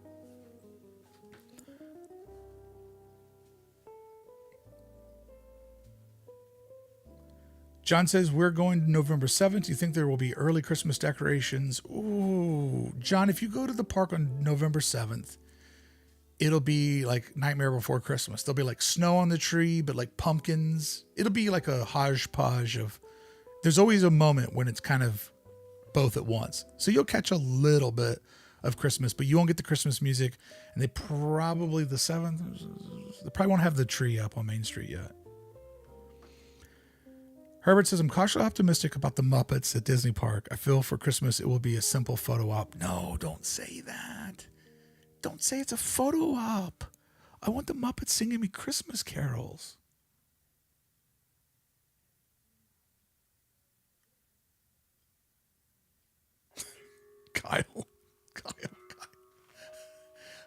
John says, we're going to November 7th. You think there will be early Christmas decorations? Ooh, John, if you go to the park on November 7th, it'll be like Nightmare Before Christmas. There'll be like snow on the tree, but like pumpkins. It'll be like a hodgepodge of, there's always a moment when it's kind of both at once. So you'll catch a little bit of Christmas, but you won't get the Christmas music. And they probably, the 7th, they probably won't have the tree up on Main Street yet. Herbert says, I'm cautiously optimistic about the Muppets at Disney Park. I feel for Christmas it will be a simple photo op. No, don't say that. Don't say it's a photo op. I want the Muppets singing me Christmas carols.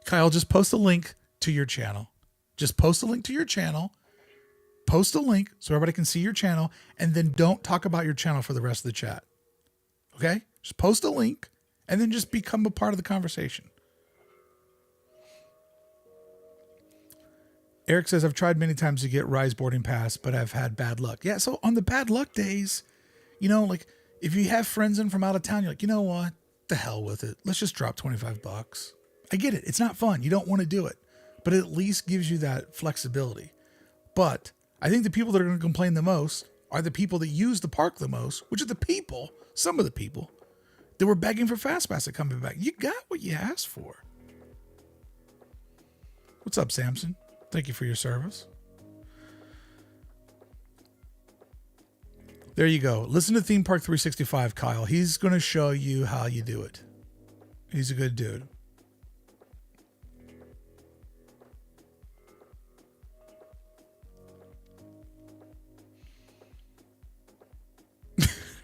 Kyle, just post a link to your channel. Just post a link to your channel. Post a link so everybody can see your channel, and then don't talk about your channel for the rest of the chat. Okay? Just post a link and then just become a part of the conversation. Eric says, I've tried many times to get Rise boarding pass, but I've had bad luck. Yeah, so on the bad luck days, you know, like if you have friends in from out of town, you're like, you know what? The hell with it. Let's just drop $25. I get it. It's not fun. You don't want to do it, but it at least gives you that flexibility. But I think the people that are going to complain the most are the people that use the park the most, which are the people, some of the people that were begging for Fast Pass to come back. You got what you asked for. What's up, Samson? Thank you for your service. There you go. Listen to Theme Park 365, Kyle. He's going to show you how you do it. He's a good dude.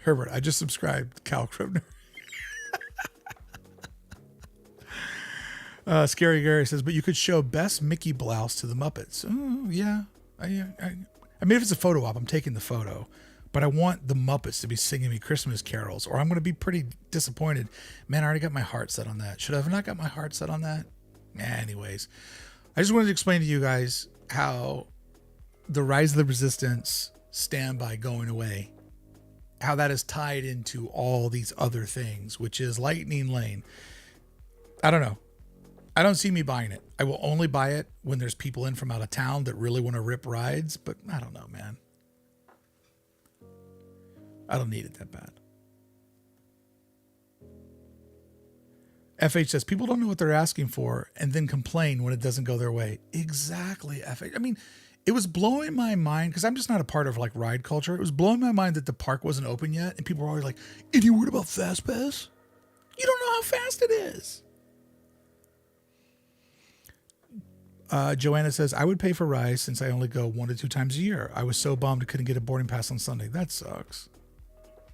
Herbert, I just subscribed. Cal Kribner. Scary Gary says, but you could show best Mickey blouse to the Muppets. Oh, yeah. I mean, if it's a photo op, I'm taking the photo. But I want the Muppets to be singing me Christmas carols, or I'm going to be pretty disappointed. Man, I already got my heart set on that. Should I have not got my heart set on that? Anyways, I just wanted to explain to you guys how the Rise of the Resistance standby going away, how that is tied into all these other things, which is Lightning Lane. I don't know. I don't see me buying it. I will only buy it when there's people in from out of town that really want to rip rides, but I don't know, man. I don't need it that bad. FH says, people don't know what they're asking for and then complain when it doesn't go their way. Exactly, FH. I mean, It was blowing my mind because I'm just not a part of like ride culture. It was blowing my mind that the park wasn't open yet. And people were always like, any word about Fast Pass? You don't know how fast it is. Joanna says, I would pay for Rise since I only go 1 to 2 times a year. I was so bummed I couldn't get a boarding pass on Sunday. That sucks.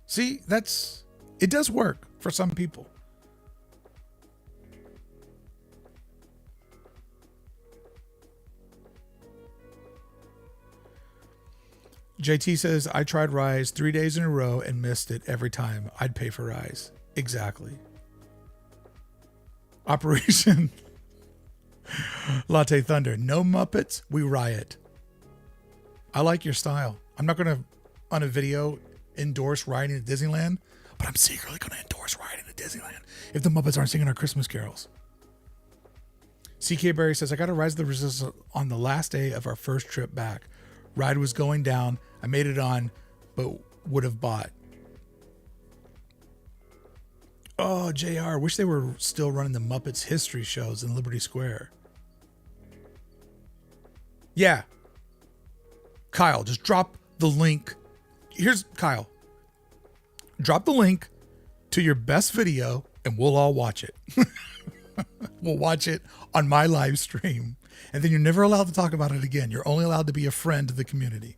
See, it does work for some people. JT says, I tried Rise 3 days in a row and missed it every time. I'd pay for Rise. Exactly. Operation Latte Thunder. No Muppets, we riot. I like your style. I'm not going to, on a video, endorse riding at Disneyland, but I'm secretly going to endorse riding at Disneyland if the Muppets aren't singing our Christmas carols. CK Berry says, I got to Rise of the Resistance on the last day of our first trip back. Ride was going down. I made it on, but would have bought. Oh, JR, wish they were still running the Muppets history shows in Liberty Square. Yeah. Kyle, just drop the link. Here's Kyle. Drop the link to your best video and we'll all watch it. We'll watch it on my live stream. And then you're never allowed to talk about it again. You're only allowed to be a friend to the community.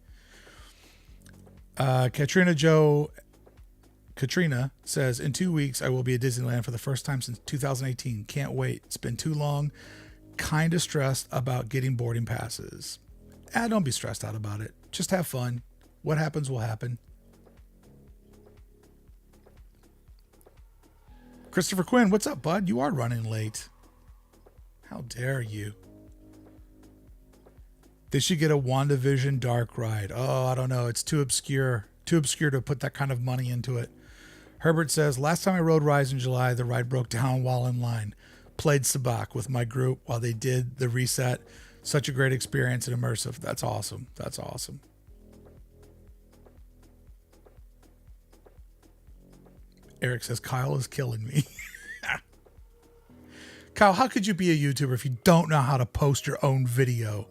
Katrina says, in 2 weeks, I will be at Disneyland for the first time since 2018. Can't wait. It's been too long. Kind of stressed about getting boarding passes. Don't be stressed out about it. Just have fun. What happens will happen. Christopher Quinn, what's up, bud? You are running late. How dare you? They should get a WandaVision dark ride. Oh, I don't know. It's too obscure. Too obscure to put that kind of money into it. Herbert says, last time I rode Rise in July, the ride broke down while in line. Played Sabak with my group while they did the reset. Such a great experience and immersive. That's awesome. That's awesome. Eric says, Kyle is killing me. Kyle, how could you be a YouTuber if you don't know how to post your own video?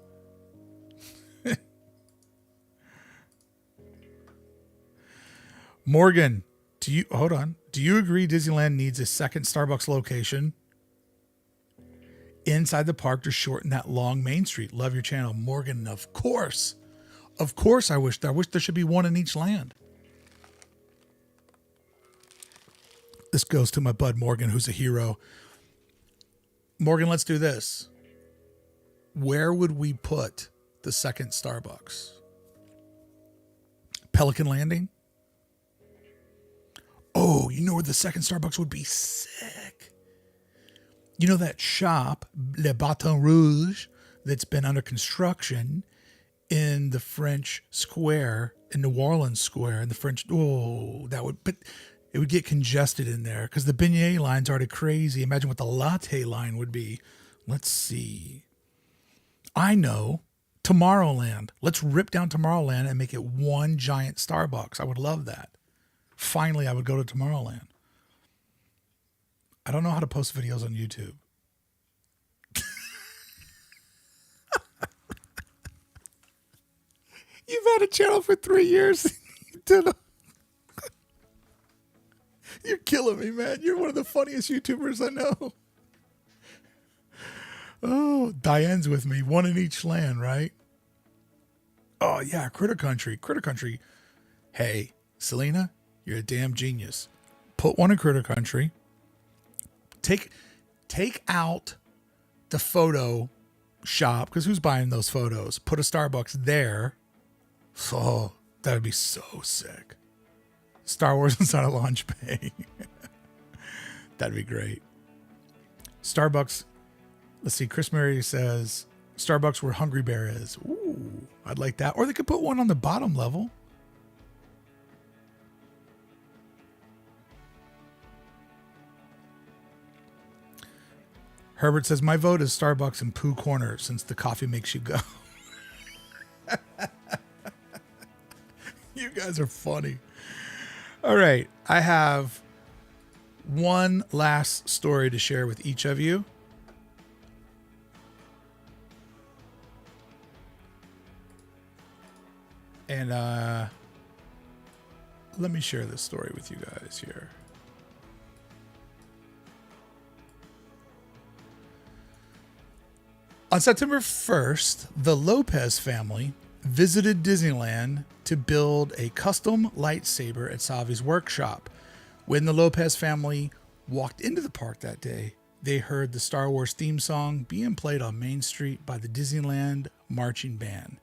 Morgan, do you agree Disneyland needs a second Starbucks location inside the park to shorten that long Main Street? Love your channel. Morgan, of course. Of course I wish there should be one in each land. This goes to my bud Morgan, who's a hero. Morgan, let's do this. Where would we put the second Starbucks? Pelican Landing? Oh, you know where the second Starbucks would be sick? You know that shop, Le Baton Rouge, that's been under construction in the French Square, in New Orleans Square, in the French, but it would get congested in there because the beignet line's already crazy. Imagine what the latte line would be. Let's see. I know. Tomorrowland. Let's rip down Tomorrowland and make it one giant Starbucks. I would love that. Finally, I would go to Tomorrowland. I don't know how to post videos on YouTube. You've had a channel for 3 years. You're killing me, man. You're one of the funniest YouTubers I know. Oh, Diane's with me. One in each land, right? Oh, yeah, Critter Country. Critter Country. Hey, Selena, you're a damn genius. Put one in Critter Country. Take out the photo shop, because who's buying those photos? Put a Starbucks there. Oh, that would be so sick. Star Wars inside a launch bay. That'd be great. Starbucks. Let's see. Chris Murray says Starbucks where Hungry Bear is. Ooh, I'd like that. Or they could put one on the bottom level. Herbert says, my vote is Starbucks in Pooh Corner since the coffee makes you go. You guys are funny. All right. I have one last story to share with each of you. And let me share this story with you guys here. On September 1st, the Lopez family visited Disneyland to build a custom lightsaber at Savi's workshop. When the Lopez family walked into the park that day, they heard the Star Wars theme song being played on Main Street by the Disneyland marching band.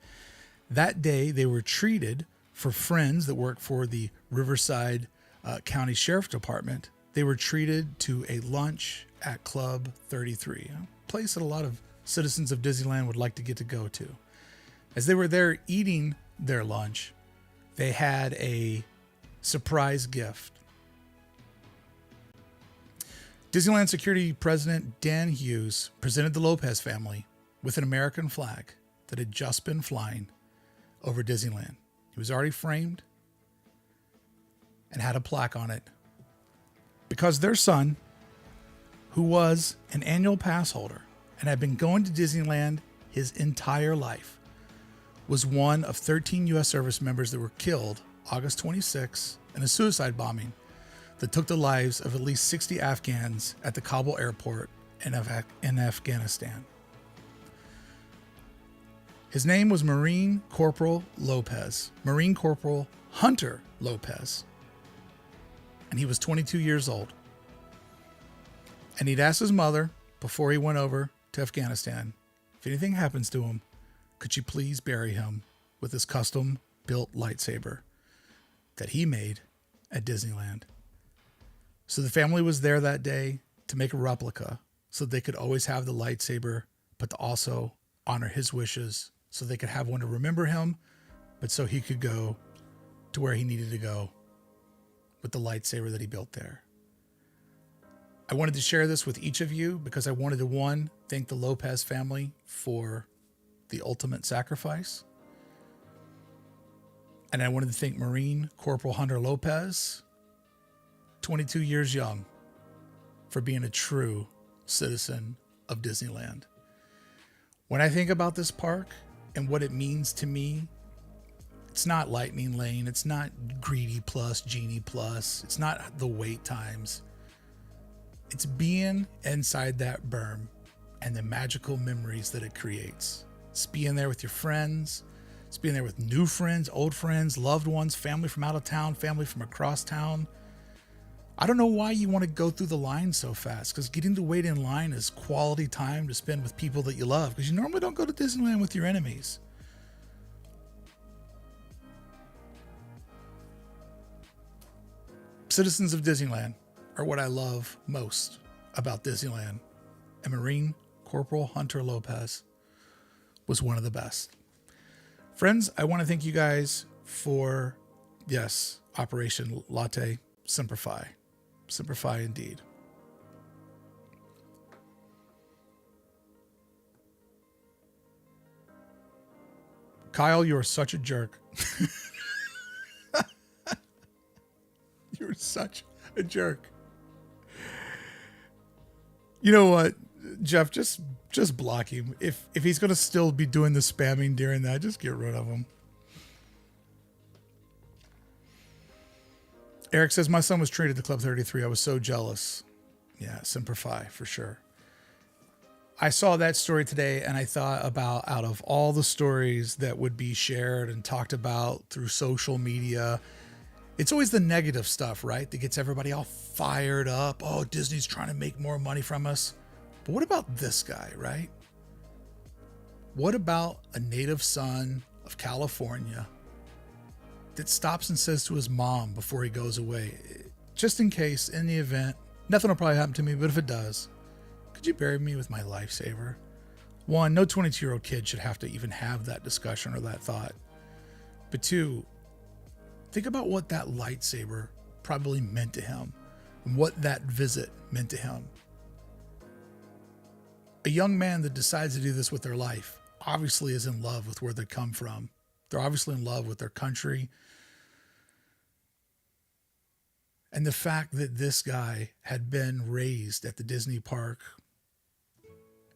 That day, they were treated for friends that work for the Riverside County Sheriff Department. They were treated to a lunch at Club 33, a place that a lot of citizens of Disneyland would like to get to go to. As they were there eating their lunch, they had a surprise gift. Disneyland Security President Dan Hughes presented the Lopez family with an American flag that had just been flying over Disneyland. It was already framed and had a plaque on it because their son, who was an annual pass holder and had been going to Disneyland his entire life, was one of 13 U.S. service members that were killed August 26 in a suicide bombing that took the lives of at least 60 Afghans at the Kabul airport in Afghanistan. His name was Marine Corporal Hunter Lopez, and he was 22 years old. And he'd asked his mother before he went over to Afghanistan, if anything happens to him, could she please bury him with his custom-built lightsaber that he made at Disneyland? So the family was there that day to make a replica so they could always have the lightsaber, but to also honor his wishes so they could have one to remember him, but so he could go to where he needed to go with the lightsaber that he built there. I wanted to share this with each of you because I wanted to, one, thank the Lopez family for the ultimate sacrifice. And I wanted to thank Marine Corporal Hunter Lopez, 22 years young, for being a true citizen of Disneyland. When I think about this park and what it means to me, it's not Lightning Lane, it's not Greedy Plus, Genie Plus, it's not the wait times. It's being inside that berm and the magical memories that it creates. It's being there with your friends. It's being there with new friends, old friends, loved ones, family from out of town, family from across town. I don't know why you want to go through the line so fast, because getting to wait in line is quality time to spend with people that you love, because you normally don't go to Disneyland with your enemies. Citizens of Disneyland are what I love most about Disneyland, and Marine Corporal Hunter Lopez was one of the best. Friends, I want to thank you guys for, yes, Operation Latte Simplify. Simplify indeed. Kyle, you are such a jerk. You're such a jerk. You know what, Jeff? Just block him. If he's gonna still be doing the spamming during that, just get rid of him. Eric says, my son was traded to Club 33. I was so jealous. Yeah, Simplify for sure. I saw that story today and I thought about, out of all the stories that would be shared and talked about through social media, it's always the negative stuff, right? That gets everybody all fired up. Oh, Disney's trying to make more money from us. But what about this guy, right? What about a native son of California that stops and says to his mom before he goes away, just in case, in the event, nothing will probably happen to me, but if it does, could you bury me with my lifesaver? One, no 22-year-old kid should have to even have that discussion or that thought. But two, think about what that lightsaber probably meant to him and what that visit meant to him. A young man that decides to do this with their life obviously is in love with where they come from. They're obviously in love with their country. And the fact that this guy had been raised at the Disney park,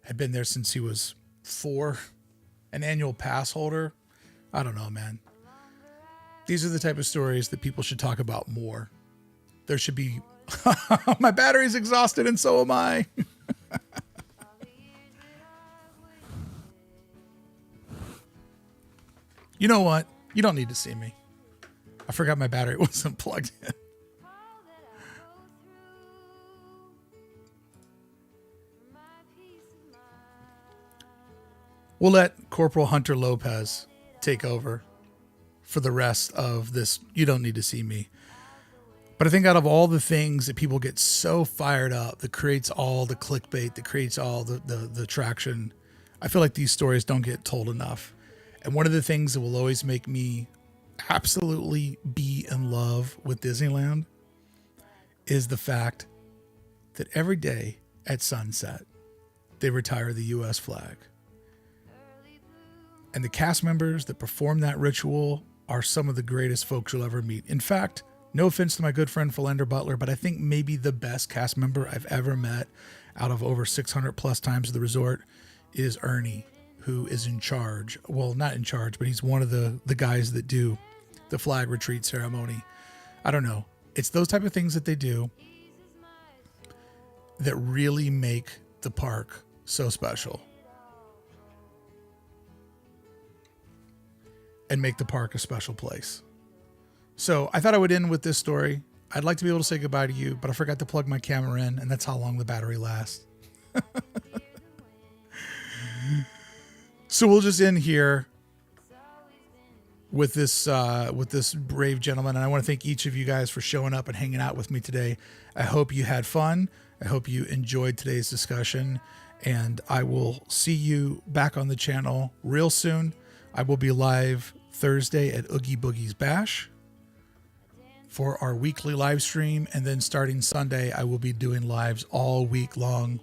had been there since he was 4, an annual pass holder. I don't know, man. These are the type of stories that people should talk about more. There should be, my battery's exhausted and so am I. You know what? You don't need to see me. I forgot my battery wasn't plugged in. We'll let Corporal Hunter Lopez take over for the rest of this. You don't need to see me. But I think out of all the things that people get so fired up, that creates all the clickbait, that creates all the traction, I feel like these stories don't get told enough. And one of the things that will always make me absolutely be in love with Disneyland is the fact that every day at sunset, they retire the U.S. flag. And the cast members that perform that ritual are some of the greatest folks you'll ever meet. In fact, no offense to my good friend Philander Butler, but I think maybe the best cast member I've ever met out of over 600 plus times at the resort is Ernie, who is in charge. Well, not in charge, but he's one of the guys that do the flag retreat ceremony. I don't know. It's those type of things that they do that really make the park so special. And make the park a special place. So I thought I would end with this story. I'd like to be able to say goodbye to you, but I forgot to plug my camera in, and that's how long the battery lasts. So we'll just end here with this brave gentleman. And I want to thank each of you guys for showing up and hanging out with me today. I hope you had fun. I hope you enjoyed today's discussion, and I will see you back on the channel real soon. I will be live Thursday at Oogie Boogie's Bash for our weekly live stream. And then starting Sunday, I will be doing lives all week long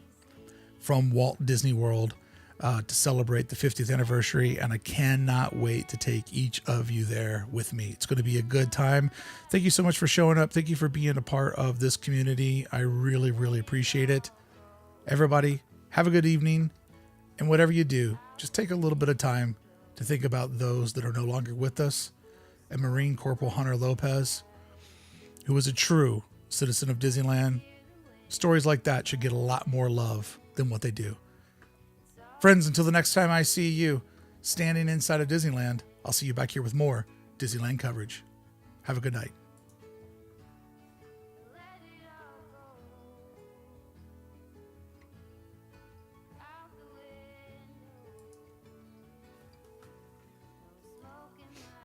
from Walt Disney World to celebrate the 50th anniversary. And I cannot wait to take each of you there with me. It's going to be a good time. Thank you so much for showing up. Thank you for being a part of this community. I really, really appreciate it. Everybody, have a good evening. And whatever you do, just take a little bit of time to think about those that are no longer with us, and Marine Corporal Hunter Lopez, who was a true citizen of Disneyland. Stories like that should get a lot more love than what they do. Friends, until the next time I see you standing inside of Disneyland, I'll see you back here with more Disneyland coverage. Have a good night.